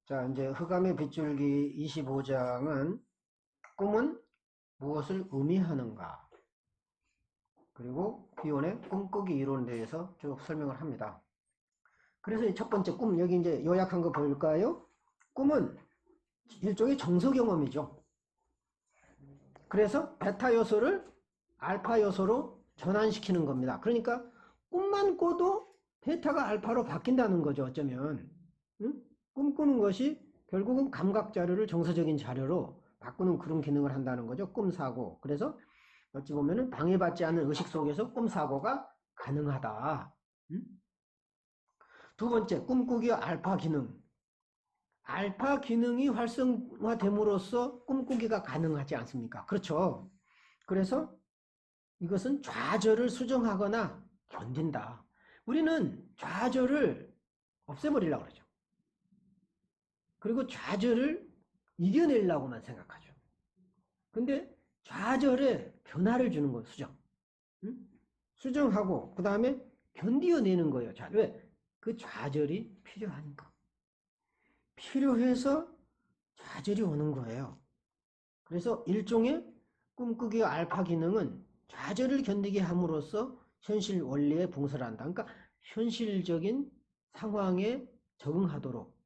자, 이제 흑암의 빗줄기 25장은 꿈은 무엇을 의미하는가? 그리고 비혼의 꿈꾸기 이론에 대해서 쭉 설명을 합니다. 그래서 이 첫 번째 꿈, 여기 이제 요약한 거 볼까요? 꿈은 일종의 정서 경험이죠. 그래서 베타 요소를 알파 요소로 전환시키는 겁니다. 그러니까 꿈만 꿔도 베타가 알파로 바뀐다는 거죠, 어쩌면. 응? 꿈꾸는 것이 결국은 감각 자료를 정서적인 자료로 바꾸는 그런 기능을 한다는 거죠. 꿈사고. 그래서 어찌 보면은 방해받지 않는 의식 속에서 꿈사고가 가능하다. 응? 두 번째, 꿈꾸기의 알파 기능. 알파 기능이 활성화됨으로써 꿈꾸기가 가능하지 않습니까? 그렇죠. 그래서 이것은 좌절을 수정하거나 견딘다. 우리는 좌절을 없애버리려고 그러죠. 그리고 좌절을 이겨내려고만 생각하죠. 근데 좌절에 변화를 주는 거예요. 수정. 응? 수정하고 그 다음에 견디어내는 거예요. 왜? 그 좌절이 필요하니까. 필요해서 좌절이 오는 거예요. 그래서 일종의 꿈꾸기의 알파 기능은 좌절을 견디게 함으로써 현실 원리에 봉사를 한다. 그러니까 현실적인 상황에 적응하도록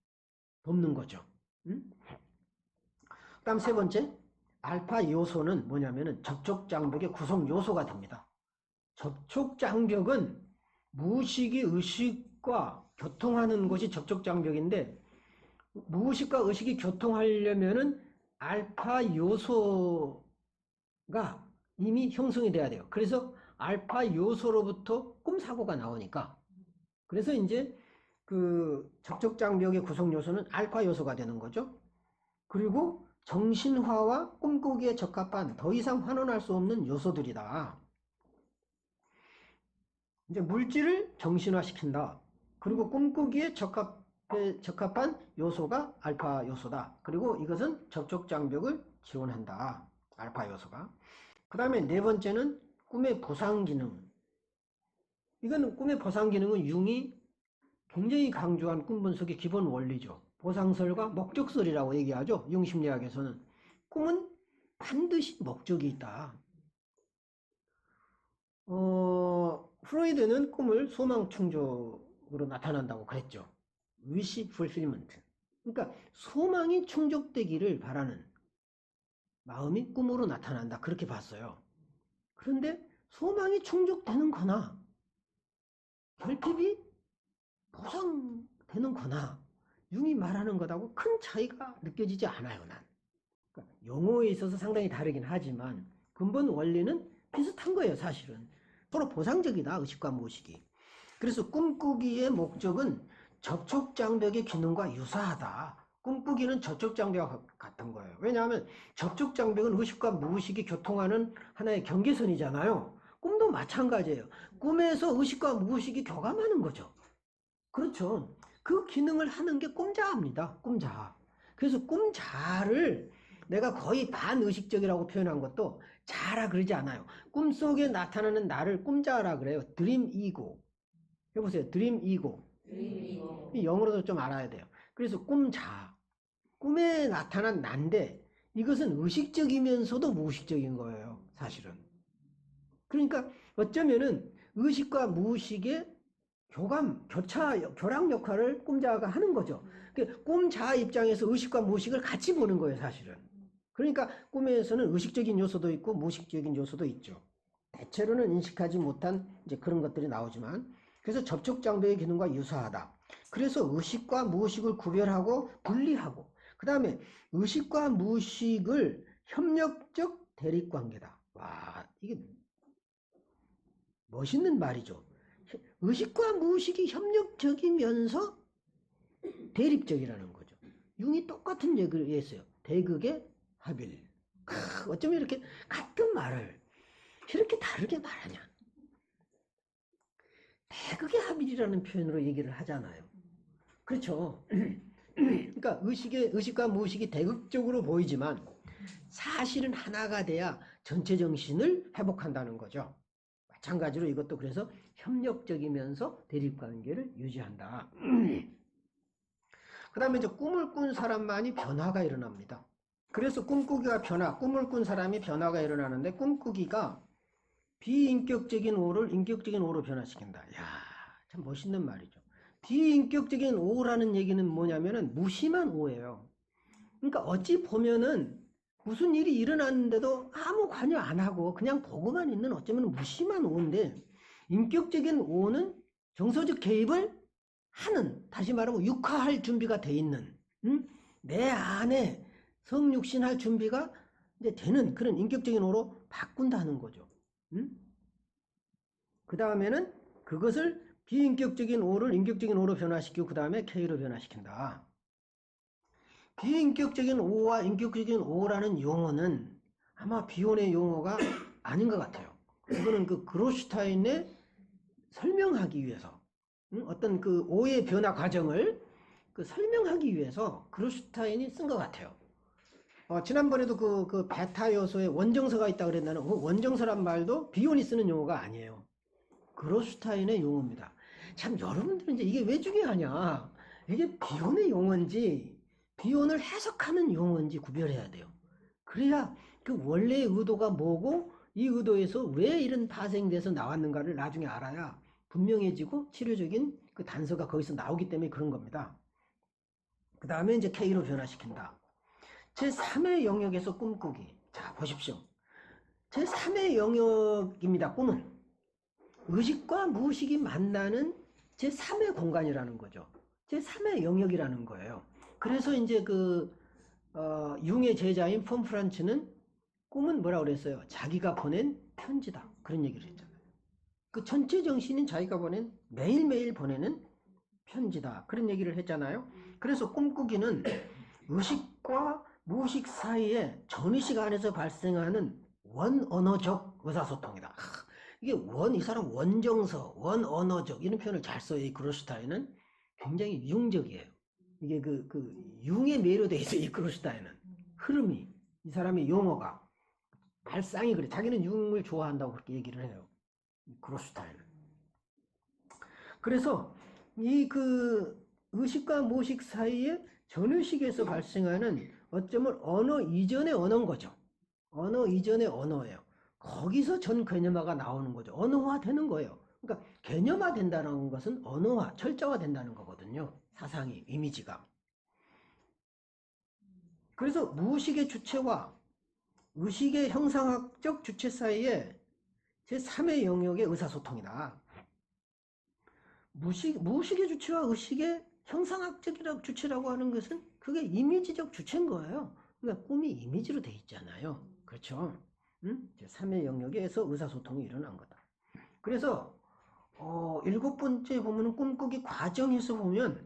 돕는 거죠. 응? 다음 세 번째, 알파 요소는 뭐냐면은 접촉장벽의 구성 요소가 됩니다. 접촉장벽은 무의식이 의식과 교통하는 것이 접촉장벽인데, 무의식과 의식이 교통하려면은 알파 요소가 이미 형성이 돼야 돼요. 그래서 알파 요소로부터 꿈사고가 나오니까. 그래서 이제 그 접촉장벽의 구성 요소는 알파 요소가 되는 거죠. 그리고 정신화와 꿈꾸기에 적합한 더 이상 환원할 수 없는 요소들이다. 이제 물질을 정신화시킨다. 그리고 꿈꾸기에 적합한 요소가 알파 요소다. 그리고 이것은 접촉장벽을 지원한다. 알파 요소가. 그 다음에 네 번째는 꿈의 보상 기능. 이거는 꿈의 보상 기능은 융이 굉장히 강조한 꿈 분석의 기본 원리죠. 보상설과 목적설이라고 얘기하죠. 융심리학에서는. 꿈은 반드시 목적이 있다. 프로이드는 꿈을 소망 충족으로 나타난다고 그랬죠. wish fulfillment. 그러니까 소망이 충족되기를 바라는 마음이 꿈으로 나타난다. 그렇게 봤어요. 그런데 소망이 충족되는 거나 결핍이 보상되는 거나 융이 말하는 것하고 큰 차이가 느껴지지 않아요. 난. 그러니까 용어에 있어서 상당히 다르긴 하지만 근본 원리는 비슷한 거예요. 사실은. 서로 보상적이다. 의식과 무의식이. 그래서 꿈꾸기의 목적은 접촉장벽의 기능과 유사하다. 꿈꾸기는 접촉장벽과 같은 거예요. 왜냐하면 접촉장벽은 의식과 무의식이 교통하는 하나의 경계선이잖아요. 꿈도 마찬가지예요. 꿈에서 의식과 무의식이 교감하는 거죠. 그렇죠. 그 기능을 하는 게 꿈자아입니다. 꿈자아. 그래서 꿈자아를 내가 거의 반의식적이라고 표현한 것도 자아라 그러지 않아요. 꿈속에 나타나는 나를 꿈자아라 그래요. 드림 이고. 해보세요. 드림 이고. 이 영어로도 좀 알아야 돼요. 그래서 꿈자아. 꿈에 나타난 난데 이것은 의식적이면서도 무의식적인 거예요. 사실은. 그러니까 어쩌면은 의식과 무의식의 교랑 역할을 꿈자아가 하는 거죠. 꿈자아 입장에서 의식과 무의식을 같이 보는 거예요, 사실은. 그러니까 꿈에서는 의식적인 요소도 있고 무의식적인 요소도 있죠. 대체로는 인식하지 못한 이제 그런 것들이 나오지만, 그래서 접촉장벽의 기능과 유사하다. 그래서 의식과 무의식을 구별하고 분리하고, 그 다음에 의식과 무의식을 협력적 대립관계다. 와, 이게 멋있는 말이죠. 의식과 무의식이 협력적이면서 대립적이라는 거죠. 융이 똑같은 얘기를 했어요. 대극의 합일. 어쩌면 이렇게 같은 말을 이렇게 다르게 말하냐. 대극의 합일이라는 표현으로 얘기를 하잖아요. 그렇죠. 그러니까 의식과 무의식이 대극적으로 보이지만 사실은 하나가 돼야 전체 정신을 회복한다는 거죠. 마찬가지로 이것도 그래서 협력적이면서 대립관계를 유지한다. 그 다음에 이제 꿈을 꾼 사람만이 변화가 일어납니다. 그래서 꿈꾸기가 꿈을 꾼 사람이 변화가 일어나는데 꿈꾸기가 비인격적인 오를 인격적인 오로 변화시킨다. 야, 참 멋있는 말이죠. 비인격적인 오라는 얘기는 뭐냐면은 무심한 오예요. 그러니까 어찌 보면은 무슨 일이 일어났는데도 아무 관여 안 하고 그냥 보고만 있는 어쩌면 무심한 오인데, 인격적인 오는 정서적 개입을 하는, 다시 말하면 육화할 준비가 돼 있는, 내 안에 성육신할 준비가 이제 되는 그런 인격적인 오로 바꾼다는 거죠. 그 다음에는 그것을 비인격적인 오를 인격적인 오로 변화시키고 그 다음에 K로 변화시킨다. 비인격적인 오와 인격적인 오라는 용어는 아마 비혼의 용어가 아닌 것 같아요. 이거는 그 그로슈타인의 설명하기 위해서, 어떤 그 오의 변화 과정을 그 설명하기 위해서 그로슈타인이 쓴 것 같아요. 지난번에도 그 베타 요소에 원정서가 있다고 그랬나요? 그 원정서란 말도 비혼이 쓰는 용어가 아니에요. 그로슈타인의 용어입니다. 참, 여러분들은 이제 이게 왜 중요하냐? 이게 비혼의 용어인지 비혼을 해석하는 용어인지 구별해야 돼요. 그래야 그 원래의 의도가 뭐고 이 의도에서 왜 이런 파생돼서 나왔는가를 나중에 알아야 분명해지고 치료적인 그 단서가 거기서 나오기 때문에 그런 겁니다. 그 다음에 이제 K로 변화시킨다. 제3의 영역에서 꿈꾸기. 자, 보십시오. 제3의 영역입니다. 꿈은 의식과 무의식이 만나는 제3의 공간이라는 거죠. 제3의 영역이라는 거예요. 그래서 이제 융의 제자인 폰 프란츠는 꿈은 뭐라고 그랬어요? 자기가 보낸 편지다. 그런 얘기를 했잖아요. 그 전체 정신인 자기가 매일매일 보내는 편지다. 그런 얘기를 했잖아요. 그래서 꿈꾸기는 의식과 무의식 사이에 전의식 안에서 발생하는 원언어적 의사소통이다. 이게 이 사람 원정서, 원언어적 이런 표현을 잘 써요. 이 그로슈타인은 굉장히 융적이에요. 이게 융에 매료되어 있어요. 이 그로슈타인은 흐름이, 이 사람의 용어가 발상이 그래. 자기는 융을 좋아한다고 그렇게 얘기를 해요. 그로슈타인은. 그래서 이 의식과 무의식 사이에 전의식에서 발생하는 어쩌면 언어 이전의 언어인 거죠. 언어 이전의 언어예요. 거기서 전 개념화가 나오는 거죠. 언어화 되는 거예요. 그러니까 개념화 된다는 것은 언어화, 철자화 된다는 거거든요. 사상이, 이미지가. 그래서 무의식의 주체와 의식의 형상학적 주체 사이에 제3의 영역의 의사소통이다. 무의식의 주체와 의식의 형상학적 주체라고 하는 것은 그게 이미지적 주체인 거예요. 그러니까 꿈이 이미지로 돼 있잖아요. 그렇죠? 제3의 영역에서 의사소통이 일어난 거다. 그래서 7번째 보면 꿈꾸기 과정에서 보면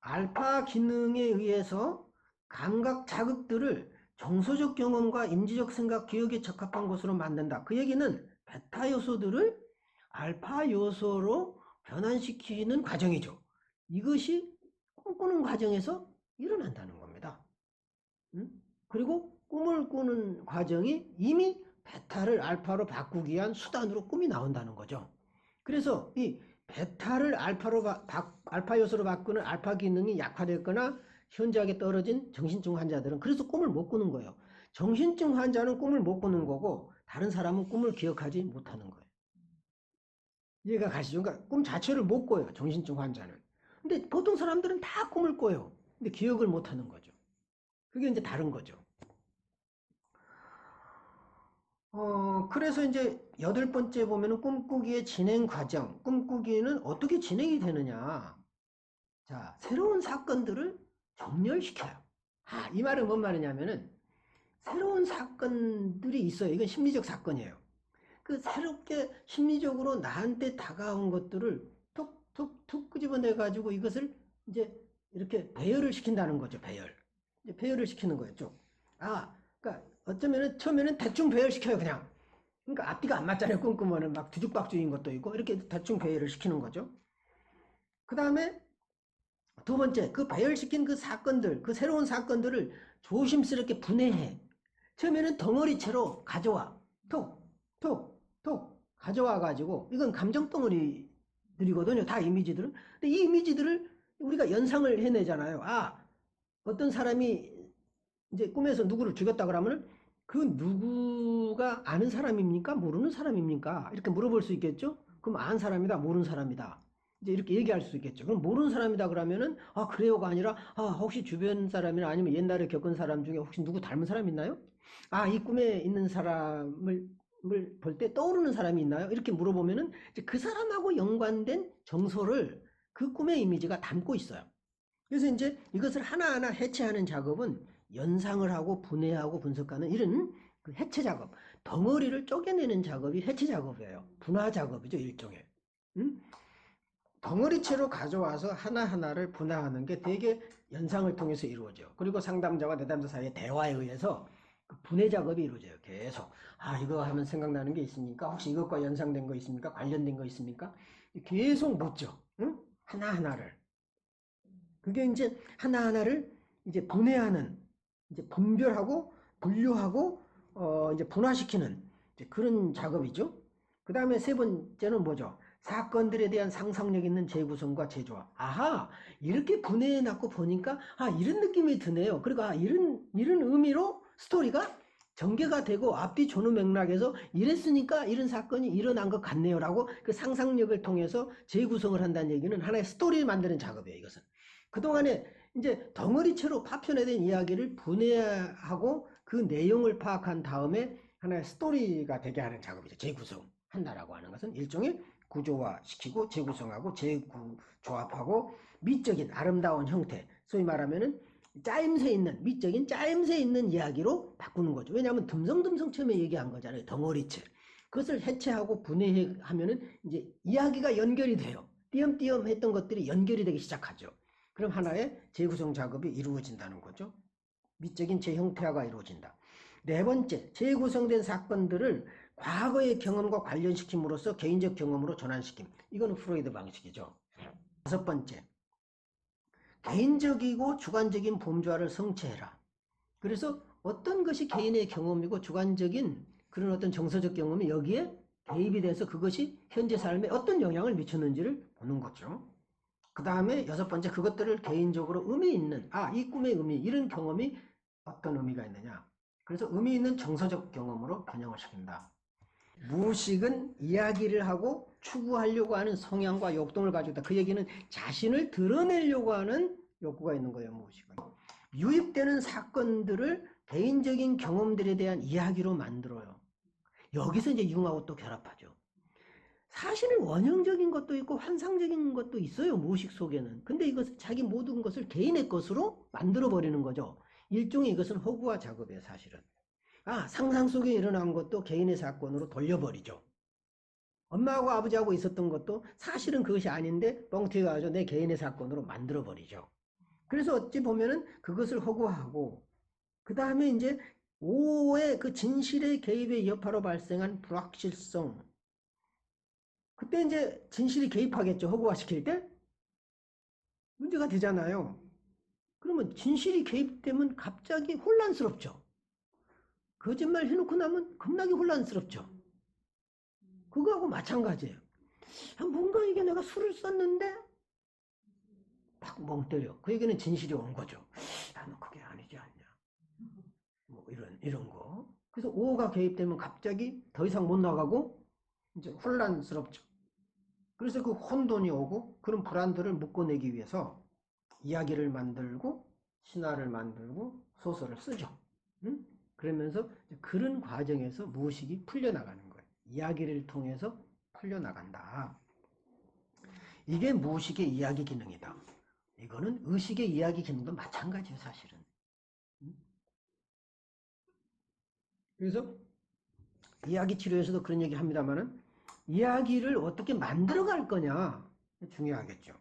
알파 기능에 의해서 감각 자극들을 정서적 경험과 인지적 생각, 기억에 적합한 것으로 만든다. 그 얘기는 베타 요소들을 알파 요소로 변환시키는 과정이죠. 이것이 꿈꾸는 과정에서 일어난다는 겁니다. 그리고 꿈을 꾸는 과정이 이미 베타를 알파로 바꾸기 위한 수단으로 꿈이 나온다는 거죠. 그래서 이 베타를 알파 요소로 바꾸는 알파 기능이 약화됐거나 현저하게 떨어진 정신증 환자들은 그래서 꿈을 못 꾸는 거예요. 정신증 환자는 꿈을 못 꾸는 거고 다른 사람은 꿈을 기억하지 못하는 거예요. 이해가 가시죠? 그러니까 꿈 자체를 못 꿔요. 정신증 환자는. 근데 보통 사람들은 다 꿈을 꿔요. 근데 기억을 못 하는 거죠. 그게 이제 다른 거죠. 그래서 이제 8번째 보면은 꿈꾸기의 진행 과정. 꿈꾸기는 어떻게 진행이 되느냐. 자, 새로운 사건들을 정렬시켜요. 이 말은 뭔 말이냐면은 새로운 사건들이 있어요. 이건 심리적 사건이에요. 그 새롭게 심리적으로 나한테 다가온 것들을 툭툭툭 끄집어내 가지고 이것을 이제 이렇게 배열을 시킨다는 거죠. 이제 배열을 시키는 거예요. 쭉. 그러니까 어쩌면은 처음에는 대충 배열시켜요. 그냥. 그러니까 앞뒤가 안 맞잖아요. 꿈꾸면은 막 뒤죽박죽인 것도 있고 이렇게 대충 배열을 시키는 거죠. 그 다음에 2번째, 그 배열시킨 그 사건들, 그 새로운 사건들을 조심스럽게 분해해. 처음에는 덩어리채로 가져와. 톡 가져와 가지고 이건 감정 덩어리들이거든요. 다 이미지들은. 근데 이 이미지들을 우리가 연상을 해내잖아요. 아, 어떤 사람이 이제 꿈에서 누구를 죽였다 그러면 그 누구가 아는 사람입니까? 모르는 사람입니까? 이렇게 물어볼 수 있겠죠? 그럼 아는 사람이다, 모르는 사람이다. 이제 이렇게 얘기할 수 있겠죠. 그럼 모르는 사람이다 그러면은 아, 그래요가 아니라 아, 혹시 주변 사람이나 아니면 옛날에 겪은 사람 중에 혹시 누구 닮은 사람 있나요? 아, 이 꿈에 있는 사람을 볼 때 떠오르는 사람이 있나요? 이렇게 물어보면은 이제 그 사람하고 연관된 정서를 그 꿈의 이미지가 담고 있어요. 그래서 이제 이것을 하나하나 해체하는 작업은 연상을 하고 분해하고 분석하는 이런 그 해체 작업, 덩어리를 쪼개내는 작업이 해체 작업이에요. 분화 작업이죠, 일종의. 덩어리체로 가져와서 하나하나를 분화하는 게 되게 연상을 통해서 이루어져요. 그리고 상담자와 내담자 사이의 대화에 의해서 그 분해 작업이 이루어져요. 계속. 아, 이거 하면 생각나는 게 있습니까? 혹시 이것과 연상된 거 있습니까? 관련된 거 있습니까? 계속 묻죠. 응? 하나하나를. 그게 이제 하나하나를 이제 분해하는, 이제 분별하고 분류하고 이제 분화시키는 이제 그런 작업이죠. 그 다음에 세 번째는 뭐죠? 사건들에 대한 상상력 있는 재구성과 재조합. 아하, 이렇게 분해해 놨고 보니까 아, 이런 느낌이 드네요. 그리고 아, 이런 의미로 스토리가 전개가 되고 앞뒤 전후 맥락에서 이랬으니까 이런 사건이 일어난 것 같네요라고 그 상상력을 통해서 재구성을 한다는 얘기는 하나의 스토리를 만드는 작업이에요. 이것은 그동안에 이제 덩어리채로 파편화된 이야기를 분해하고 그 내용을 파악한 다음에 하나의 스토리가 되게 하는 작업이죠. 재구성한다라고 하는 것은 일종의 구조화시키고 재구성하고 재조합하고 미적인 아름다운 형태, 소위 말하면은 짜임새 있는 미적인 짜임새 있는 이야기로 바꾸는 거죠. 왜냐하면 듬성듬성 처음에 얘기한 거잖아요. 덩어리채. 그것을 해체하고 분해하면은 이제 이야기가 연결이 돼요. 띄엄띄엄 했던 것들이 연결이 되기 시작하죠. 그럼 하나의 재구성 작업이 이루어진다는 거죠. 미적인 재형태화가 이루어진다. 네 번째, 재구성된 사건들을 과거의 경험과 관련시킴으로써 개인적 경험으로 전환시킴. 이거는 프로이드 방식이죠. 다섯 번째, 개인적이고 주관적인 범주화를 성취해라. 그래서 어떤 것이 개인의 경험이고 주관적인 그런 어떤 정서적 경험이 여기에 대입이 돼서 그것이 현재 삶에 어떤 영향을 미쳤는지를 보는 거죠. 그 다음에 여섯 번째, 그것들을 개인적으로 의미 있는, 아, 이 꿈의 의미, 이런 경험이 어떤 의미가 있느냐. 그래서 의미 있는 정서적 경험으로 변형을 시킨다. 무의식은 이야기를 하고 추구하려고 하는 성향과 욕동을 가지고 있다. 그 얘기는 자신을 드러내려고 하는 욕구가 있는 거예요, 무의식은. 유입되는 사건들을 개인적인 경험들에 대한 이야기로 만들어요. 여기서 이제 융하고 또 결합하죠. 사실은 원형적인 것도 있고 환상적인 것도 있어요, 무의식 속에는. 근데 이것은 자기 모든 것을 개인의 것으로 만들어버리는 거죠. 일종의 이것은 허구화 작업이에요, 사실은. 아, 상상 속에 일어난 것도 개인의 사건으로 돌려버리죠. 엄마하고 아버지하고 있었던 것도 사실은 그것이 아닌데 뻥튀어가지고 내 개인의 사건으로 만들어버리죠. 그래서 어찌 보면은 그것을 허구화하고, 그 다음에 이제 오의 그 진실의 개입의 여파로 발생한 불확실성, 그때 이제 진실이 개입하겠죠. 허구화시킬 때 문제가 되잖아요. 그러면 진실이 개입되면 갑자기 혼란스럽죠. 거짓말 해놓고 나면 겁나게 혼란스럽죠. 그거하고 마찬가지예요. 뭔가 이게 내가 술을 썼는데 딱 멍 때려. 그 얘기는 진실이 온 거죠. 야, 너 그게 아니지 않냐. 뭐 이런 거. 그래서 오가 개입되면 갑자기 더 이상 못 나가고 이제 혼란스럽죠. 그래서 그 혼돈이 오고 그런 불안들을 묶어내기 위해서 이야기를 만들고 신화를 만들고 소설을 쓰죠. 응? 그러면서 그런 과정에서 무의식이 풀려나가는 거예요. 이야기를 통해서 풀려나간다. 이게 무의식의 이야기 기능이다. 이거는 의식의 이야기 기능도 마찬가지예요, 사실은. 응? 그래서 이야기 치료에서도 그런 얘기 합니다만은 이야기를 어떻게 만들어갈 거냐 중요하겠죠.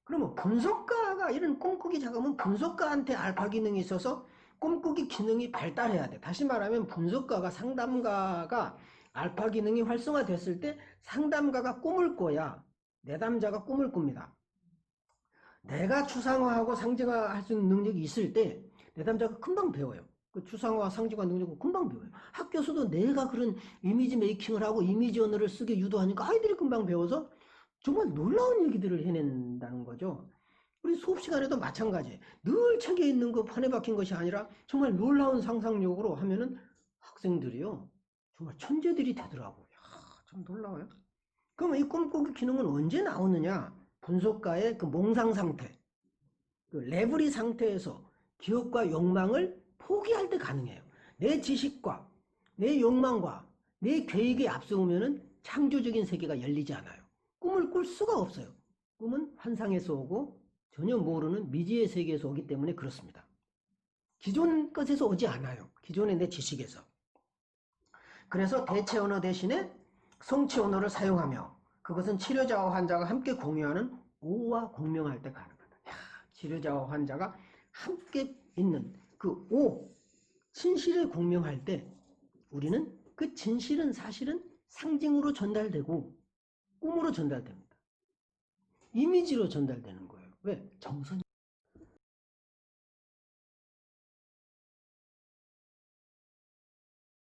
그러면 분석가가 이런 꿈꾸기 작업은 분석가한테 알파 기능이 있어서 꿈꾸기 기능이 발달해야 돼. 다시 말하면 분석가가 상담가가 알파 기능이 활성화됐을 때 상담가가 꿈을 꿔야 내담자가 꿈을 꿉니다. 내가 추상화하고 상징화할 수 있는 능력이 있을 때 내담자가 금방 배워요. 그 추상화, 상징화 능력은 금방 배워요. 학교에서도 내가 그런 이미지 메이킹을 하고 이미지 언어를 쓰게 유도하니까 아이들이 금방 배워서 정말 놀라운 얘기들을 해낸다는 거죠. 우리 수업 시간에도 마찬가지예요. 늘 책에 있는 거 판에 박힌 것이 아니라 정말 놀라운 상상력으로 하면은 학생들이요. 정말 천재들이 되더라고요. 참 놀라워요. 그럼 이 꿈꾸기 기능은 언제 나오느냐? 분석가의 그 몽상 상태, 그 레브리 상태에서 기억과 욕망을 포기할 때 가능해요. 내 지식과 내 욕망과 내 계획에 앞서오면은 창조적인 세계가 열리지 않아요. 꿈을 꿀 수가 없어요. 꿈은 환상에서 오고 전혀 모르는 미지의 세계에서 오기 때문에 그렇습니다. 기존 것에서 오지 않아요. 기존의 내 지식에서. 그래서 대체 언어 대신에 성취 언어를 사용하며 그것은 치료자와 환자가 함께 공유하는 오와 공명할 때 가능하다. 치료자와 환자가 함께 있는 그 오, 진실을 공명할 때 우리는 그 진실은 사실은 상징으로 전달되고 꿈으로 전달됩니다. 이미지로 전달되는 거예요. 왜? 정선